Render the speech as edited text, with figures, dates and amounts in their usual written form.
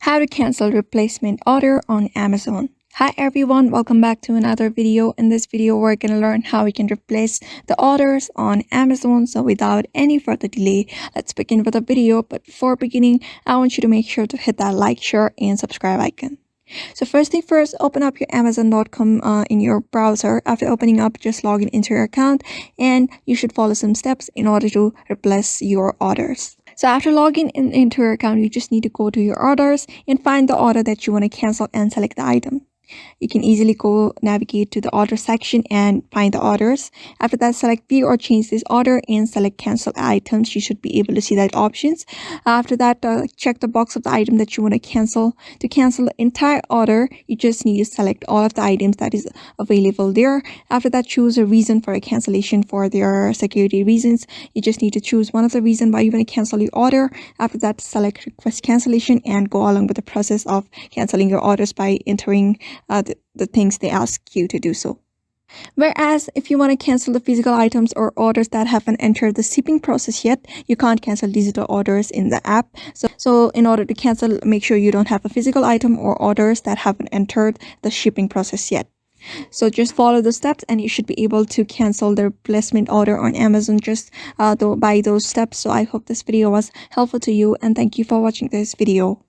How to cancel replacement order on Amazon. Hi everyone, welcome back to another video. In this video, we're going to learn how we can replace the orders on Amazon. So without any further delay, let's begin with the video. But before beginning, I want you to make sure to hit that like, share, and subscribe icon. So first thing first, open up your Amazon.com in your browser. After opening up, just log into your account and you should follow some steps in order to replace your orders. So after logging into your account, you just need to go to your orders and find the order that you want to cancel and select the item. You can easily navigate to the order section and find the orders. After that, select view or change this order and select cancel items. You should be able to see that options. After that, check the box of the item that you want to cancel. To cancel the entire order, you just need to select all of the items that is available there. After that, choose a reason for a cancellation. For their security reasons, you just need to choose one of the reasons why you want to cancel your order. After that, select request cancellation and go along with the process of canceling your orders by entering the things they ask you to do so. Whereas if you want to cancel the physical items or orders that haven't entered the shipping process yet, you can't cancel digital orders in the app. So in order to cancel, make sure you don't have a physical item or orders that haven't entered the shipping process yet. So just follow the steps and you should be able to cancel the replacement order on Amazon just by those steps. So I hope this video was helpful to you and thank you for watching this video.